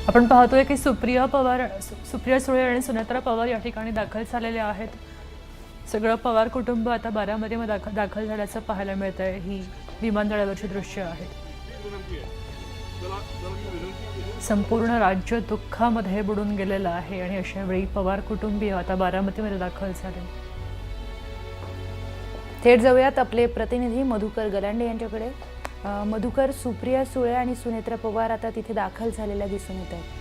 आपण पाहतोय की सुप्रिया सुळे आणि सुनेत्रा पवार या ठिकाणी दाखल झालेले आहेत। सगळं पवार कुटुंब आता बारामतीमध्ये दाखल झाल्याचं पाहायला मिळत आहे। ही विमानतळावरची दृश्य आहेत। संपूर्ण राज्य दुःखामध्ये बुडून गेलेलं आहे आणि अशा वेळी पवार कुटुंबीय आता बारामतीमध्ये दाखल झाले। थेट जाऊयात आपले प्रतिनिधी मधुकर गलांडे यांच्याकडे। मधुकर, सुप्रिया सुळे आणि सुनेत्रा पवार आता तिथे दाखल झालेल्या दिसून येत आहेत।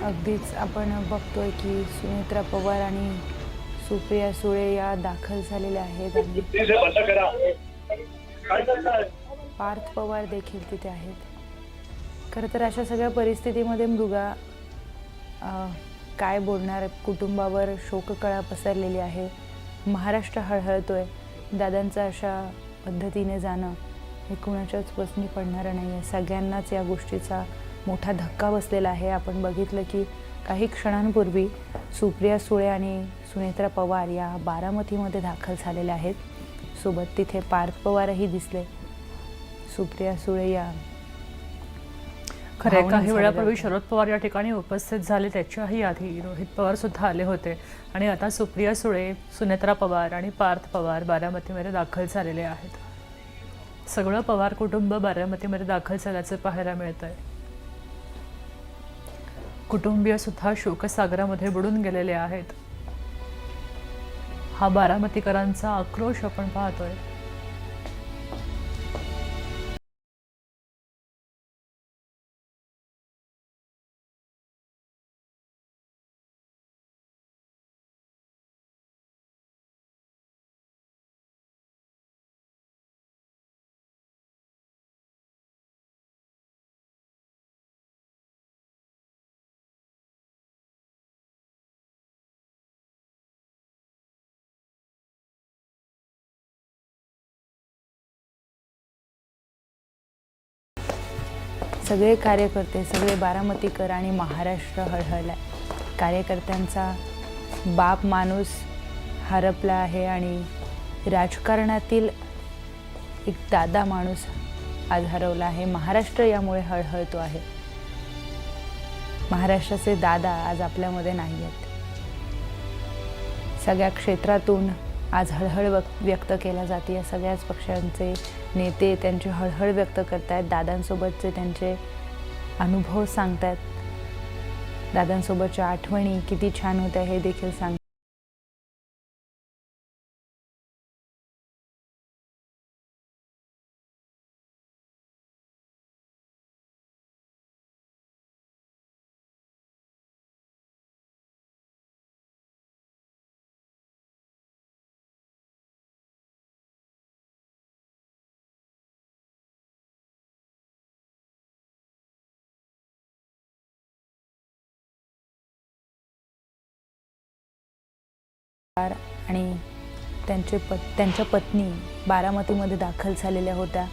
अगदीच आपण बघतोय की सुनेत्रा पवार आणि सुप्रिया सुळे या दाखल झालेल्या आहेत आणि पार्थ पवार देखील तिथे आहेत। खरं तर अशा सगळ्या परिस्थितीमध्ये मृगा काय बोलणार, कुटुंबावर शोककळा पसरलेली आहे। महाराष्ट्र हळहळतोय। दादांचं अशा पद्धतीने जाणं हे कुणाच्याच वसनी पडणारं नाही आहे। सगळ्यांनाच या गोष्टीचा मोठा धक्का बसलेला आहे। आपण बघितलं की काही क्षणांपूर्वी सुप्रिया सुळे आणि सुनेत्रा पवार या बारामतीमध्ये दाखल झालेल्या आहेत। सोबत तिथे पार्थ पवारही दिसले। सुप्रिया सुळे या खरे काही वेळापूर्वी शरद पवार या ठिकाणी उपस्थित झाले, त्याच्याही आधी रोहित पवार सुद्धा आले होते आणि आता सुप्रिया सुळे, सुनेत्रा पवार आणि पार्थ पवार बारामतीमध्ये दाखल झालेले आहेत। सगळं पवार कुटुंब बारामतीमध्ये दाखल झाल्याचं पाहायला मिळत आहे। कुटुंबीय सुद्धा शोकसागरामध्ये बुडून गेलेले आहेत। हा बारामतीकरांचा आक्रोश आपण पाहतोय। सगळे कार्यकर्ते, सगळे बारामतीकर आणि महाराष्ट्र हळहळला। कार्यकर्त्यांचा बाप माणूस हरपला आहे आणि राजकारणातील एक दादा माणूस आज हरवला आहे। महाराष्ट्र यामुळे हळहळतो आहे। महाराष्ट्राचे दादा आज आपल्यामध्ये नाही आहेत। सगळ्या क्षेत्रातून आज हळहळ व्यक्त केला जाते। या सगळ्याच पक्षांचे नेते त्यांची हळहळ व्यक्त करतायत। दादांसोबतचे त्यांचे अनुभव सांगतायत। दादांसोबतच्या आठवणी किती छान होत्या हे देखील सांगतात। आणि त्यांच्या पत्नी बारामतीमध्ये दाखल झालेल्या होत्या।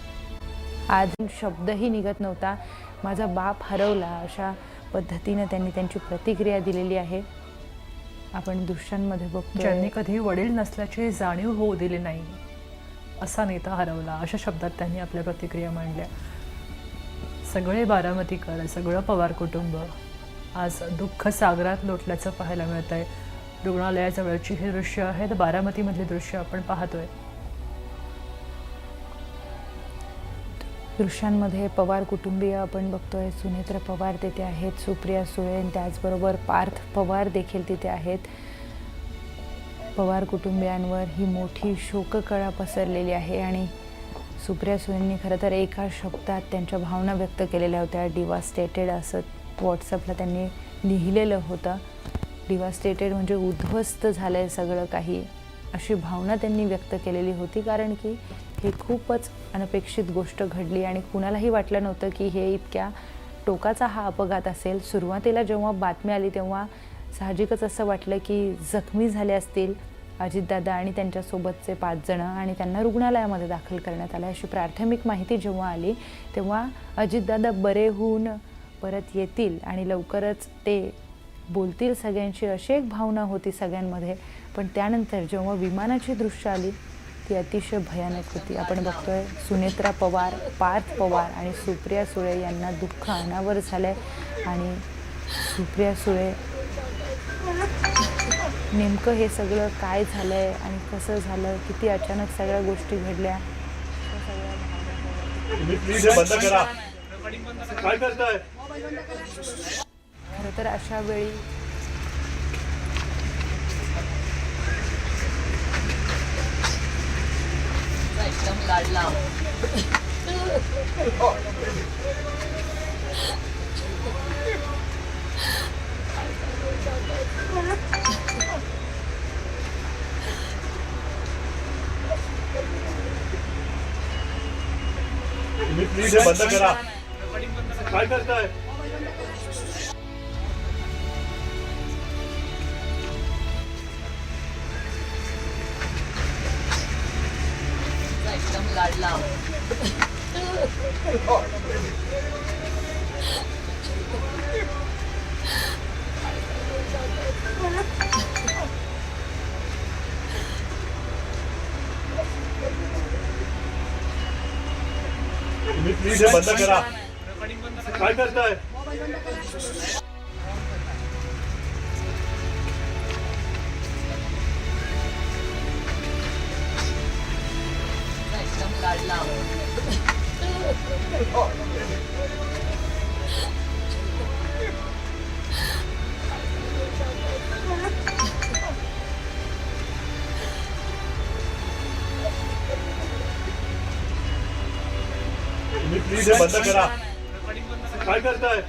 आज शब्दही निघत नव्हता। माझा बाप हरवला अशा पद्धतीने त्यांनी त्यांची प्रतिक्रिया दिलेली आहे। आपण दृश्यांमध्ये बघतो, ज्यांनी कधी वडील नसल्याची जाणीव होऊ दिली नाही असा नेता हरवला, अशा शब्दात त्यांनी आपल्या प्रतिक्रिया मांडल्या। सगळे बारामतीकर, सगळं पवार कुटुंब आज दुःख सागरात लोटल्याचं पाहायला मिळत आहे। रुग्णालयाजवळची ही दृश्य आहेत, बारामतीमधली दृश्य आपण पाहतोय। दृश्यांमध्ये पवार कुटुंबीय आपण बघतोय। सुनेत्रा पवार तिथे आहेत, सुप्रिया सुळे आणि त्याचबरोबर पार्थ पवार देखील तिथे आहेत। पवार कुटुंबियांवर ही मोठी शोककळा पसरलेली आहे आणि सुप्रिया सुळेंनी खरं तर एका शब्दात त्यांच्या भावना व्यक्त केलेल्या होत्या। डिवास्टेटेड असं व्हॉट्सअपला त्यांनी लिहिलेलं होतं। डिवास्टेटेड म्हणजे उद्ध्वस्त झालंय सगळं काही, अशी भावना त्यांनी व्यक्त केलेली होती। कारण की ही खूपच अनपेक्षित गोष्ट घडली आणि कुणालाही वाटलं नव्हतं की हे इतक्या टोकाचा हा अपघात असेल. सुरुवातीला जेव्हा बातमी आली तेव्हा साहजिकच असं वाटलं की जखमी झाले असतील अजितदादा आणि त्यांच्यासोबतचे 5 जण आणि त्यांना रुग्णालयामध्ये दाखल करण्यात आलं. अशी प्राथमिक माहिती जेव्हा आली तेव्हा अजितदादा बरे होऊन परत येतील आणि लवकरच ते बोलतील सगळ्यांशी, अशी एक भावना होती सगळ्यांमध्ये. पण त्यानंतर जेव्हा विमानाची दृश्य आली ती अतिशय भयानक होती. आपण बघतोय सुनेत्रा पवार, पार्थ पवार आणि सुप्रिया सुळे यांना दुःख अनावर झालंय. आणि सुप्रिया सुळे, नेमकं हे सगळं काय झालंय आणि कसं झालं, किती अचानक सगळ्या गोष्टी घडल्या, खरं तर अशा वेळी एकदम लाडला. तुम्ही प्लीज हे बंद करा. काय करताय? एकदम लाडला. तुम्ही प्लीज हे बंद करा. काय करताय? एकदम लाडला. तुम्ही प्लीज हे बंद करा. काय करताय?